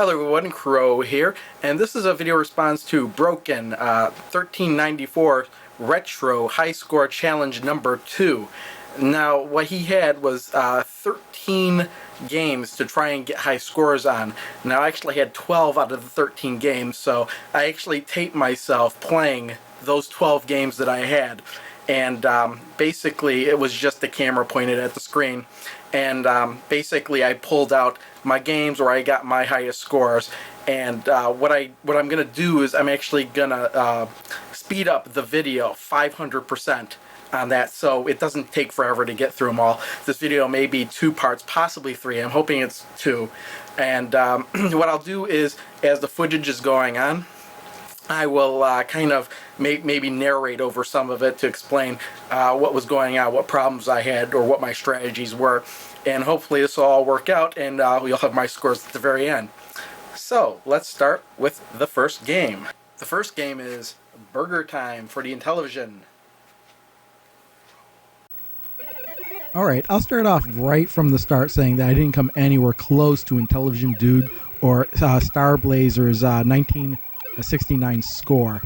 Hello everyone, Crow here, and this is a video response to Broken 1394 Retro High Score Challenge number 2. Now, what he had was 13 games to try and get high scores on. Now, I actually had 12 out of the 13 games, so I actually taped myself playing those 12 games that I had. And basically, it was just the camera pointed at the screen. And basically, I pulled out my games where I got my highest scores. And what I'm gonna do is I'm actually gonna speed up the video 500% on that, so it doesn't take forever to get through them all. This video may be 2 parts, possibly 3. I'm hoping it's 2. And what I'll do is, as the footage is going on, I will kind of maybe narrate over some of it to explain what was going on, what problems I had, or what my strategies were. And hopefully this will all work out, and you'll have my scores at the very end. So, let's start with the first game. The first game is Burger Time for the Intellivision. Alright, I'll start off right from the start saying that I didn't come anywhere close to Intellivision Dude or Star Blazer's 1969 score.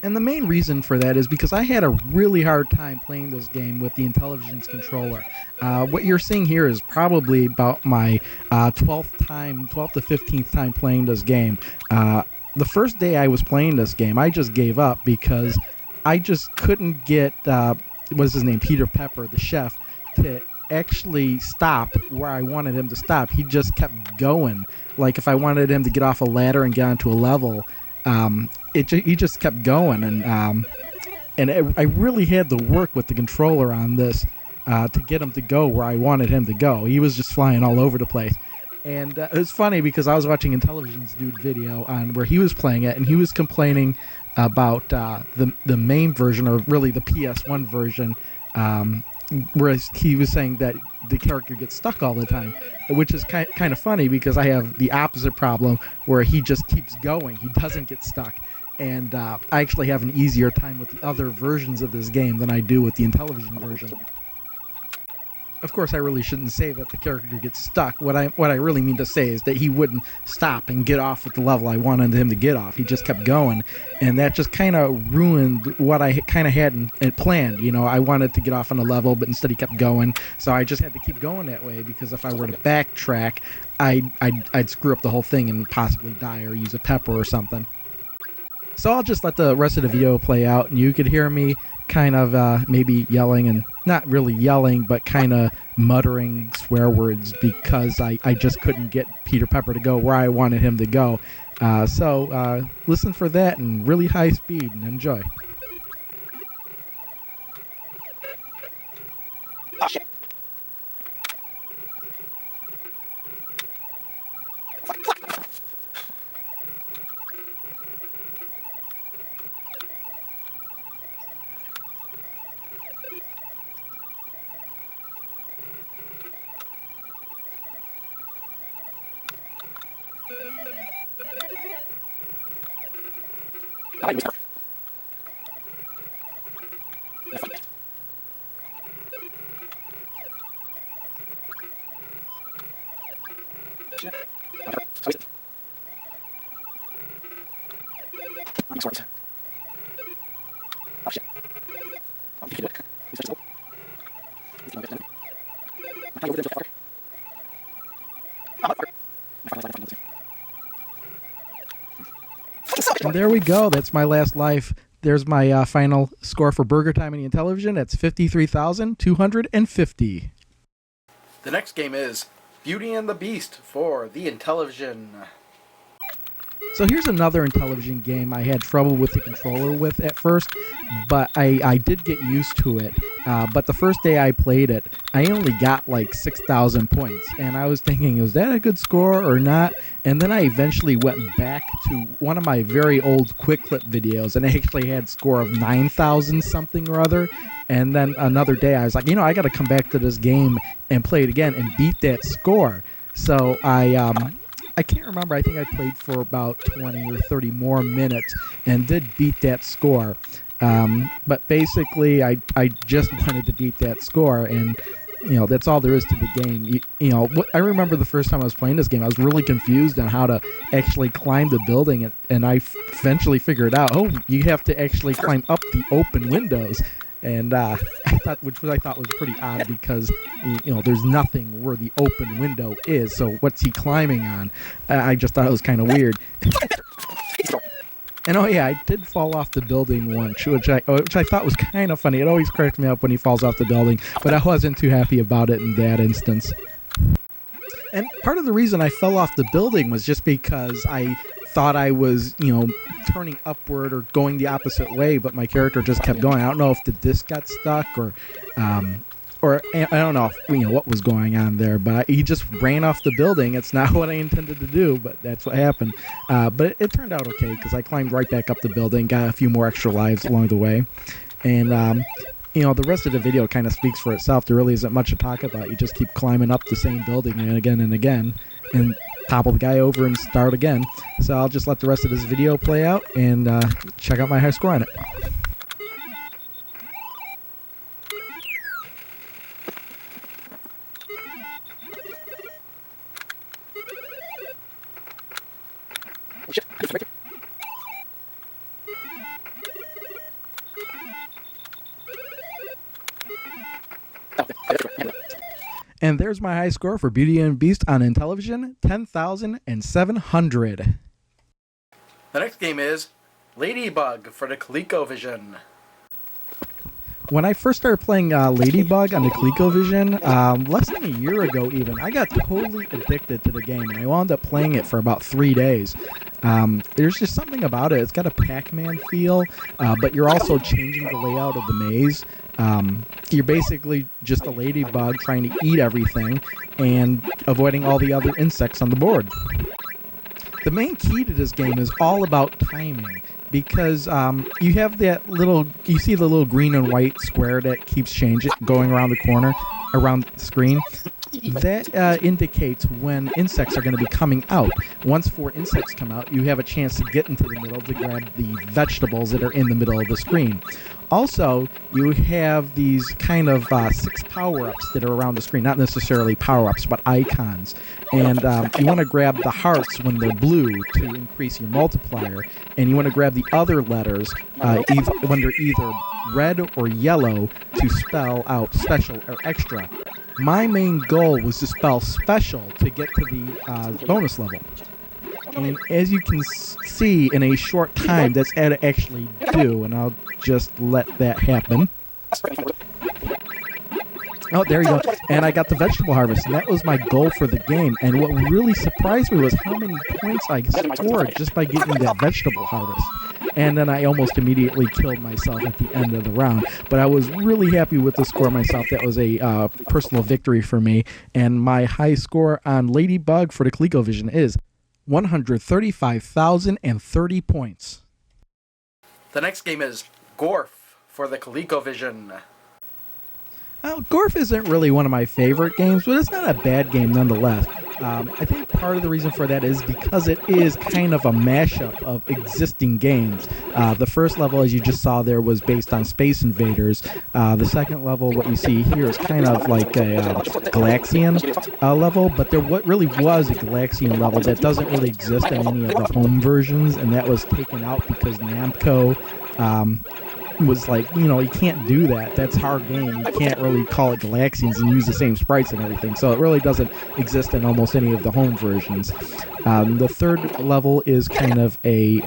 And the main reason for that is because I had a really hard time playing this game with the Intellivision's controller. What you're seeing here is probably about my 12th to 15th time playing this game. The first day I was playing this game, I just gave up because I just couldn't get, what's his name, Peter Pepper, the chef, to actually stop where I wanted him to stop. He just kept going. Like if I wanted him to get off a ladder and get onto a level, he just kept going, and I really had to work with the controller on this to get him to go where I wanted him to go. He was just flying all over the place. And it was funny because I was watching Intellivision's Dude video on where he was playing it, and he was complaining about the main version, or really the PS1 version, whereas he was saying that the character gets stuck all the time, which is kind of funny because I have the opposite problem where he just keeps going. He doesn't get stuck. And I actually have an easier time with the other versions of this game than I do with the Intellivision version. Of course, I really shouldn't say that the character gets stuck. What I really mean to say is that he wouldn't stop and get off at the level I wanted him to get off. He just kept going, and that just kind of ruined what I kind of had planned. You know, I wanted to get off on a level, but instead he kept going, so I just had to keep going that way, because if I were to backtrack, I'd screw up the whole thing and possibly die or use a pepper or something. So I'll just let the rest of the video play out, and you could hear me kind of maybe yelling, and not really yelling, but kind of muttering swear words because I just couldn't get Peter Pepper to go where I wanted him to go. So listen for that in really high speed and enjoy. Oh, shit. And there we go. That's my last life. There's my final score for Burger Time in the Intellivision. That's 53,250. The next game is Beauty and the Beast for the Intellivision. So here's another Intellivision game I had trouble with the controller with at first, but I did get used to it. But the first day I played it, I only got like 6,000 points, and I was thinking, is that a good score or not? And then I eventually went back to one of my very old Quick Clip videos, and I actually had a score of 9,000 something or other. And then another day I was like, I got to come back to this game and play it again and beat that score. So I can't remember. I think I played for about 20 or 30 more minutes and did beat that score. But basically, I just wanted to beat that score, and that's all there is to the game. I remember the first time I was playing this game, I was really confused on how to actually climb the building, and I eventually figured out, oh, you have to actually climb up the open windows. And I thought was pretty odd because there's nothing where the open window is. So what's he climbing on? I just thought it was kind of weird. And oh yeah, I did fall off the building once, which I thought was kind of funny. It always cracks me up when he falls off the building, but I wasn't too happy about it in that instance. And part of the reason I fell off the building was just because I thought I was, turning upward or going the opposite way, but my character just kept going. I don't know if the disc got stuck or I don't know if, what was going on there, but he just ran off the building. It's not what I intended to do, but that's what happened. But it turned out okay because I climbed right back up the building, got a few more extra lives along the way, and the rest of the video kind of speaks for itself. There really isn't much to talk about. You just keep climbing up the same building and again, and topple the guy over and start again. So I'll just let the rest of this video play out and check out my high score on it. And there's my high score for Beauty and Beast on Intellivision, 10,700. The next game is Ladybug for the ColecoVision. When I first started playing Ladybug on the ColecoVision, less than a year ago even, I got totally addicted to the game, and I wound up playing it for about 3 days. There's just something about it. It's got a Pac-Man feel, but you're also changing the layout of the maze. You're basically just a ladybug trying to eat everything and avoiding all the other insects on the board. The main key to this game is all about timing, because you have you see the little green and white square that keeps changing, going around the corner, around the screen. That indicates when insects are going to be coming out. Once 4 insects come out, you have a chance to get into the middle to grab the vegetables that are in the middle of the screen. Also, you have these kind of 6 power-ups that are around the screen. Not necessarily power-ups, but icons. And you want to grab the hearts when they're blue to increase your multiplier. And you want to grab the other letters when they're either red or yellow to spell out special or extra. My main goal was to spell special to get to the bonus level. And as you can see, in a short time, that's how to actually do, and I'll just let that happen. Oh, there you go. And I got the vegetable harvest, and that was my goal for the game. And what really surprised me was how many points I scored just by getting that vegetable harvest. And then I almost immediately killed myself at the end of the round. But I was really happy with the score myself. That was a personal victory for me. And my high score on Ladybug for the ColecoVision is 135,030 points. The next game is Gorp for the ColecoVision. Gorp isn't really one of my favorite games, but it's not a bad game nonetheless. I think part of the reason for that is because it is kind of a mashup of existing games. The first level, as you just saw there, was based on Space Invaders. The second level, what you see here, is kind of like a Galaxian level, but there really was a Galaxian level that doesn't really exist in any of the home versions, and that was taken out because Namco was like, you can't do that. That's hard game. You can't really call it Galaxians and use the same sprites and everything. So it really doesn't exist in almost any of the home versions. The third level is kind of a,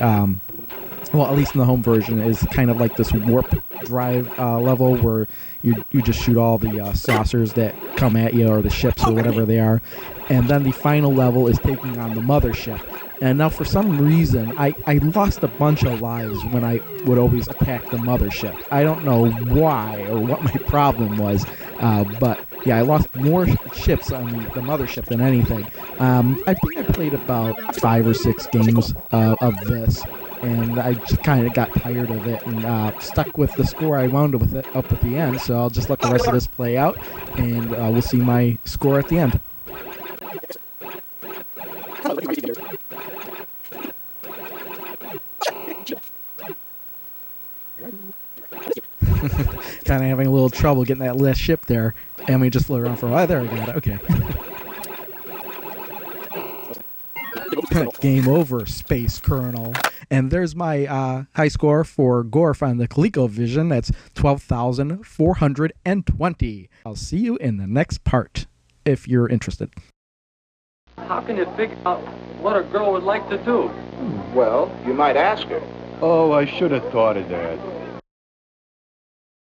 well, at least in the home version, is kind of like this warp drive level where you just shoot all the saucers that come at you, or the ships, or whatever they are. And then the final level is taking on the mothership. And now, for some reason, I lost a bunch of lives when I would always attack the mothership. I don't know why or what my problem was, but yeah, I lost more ships on the mothership than anything. I think I played about 5 or 6 games of this, and I just kind of got tired of it and stuck with the score I wound up with it up at the end. So I'll just let the rest of this play out, and we'll see my score at the end. Kind of having a little trouble getting that last ship there. And we just float around for a while. There, I got it. Okay. Game over, Space Colonel. And there's my high score for Gorp on the ColecoVision. That's 12,420. I'll see you in the next part, if you're interested. How can you figure out what a girl would like to do? Well, you might ask her. Oh, I should have thought of that.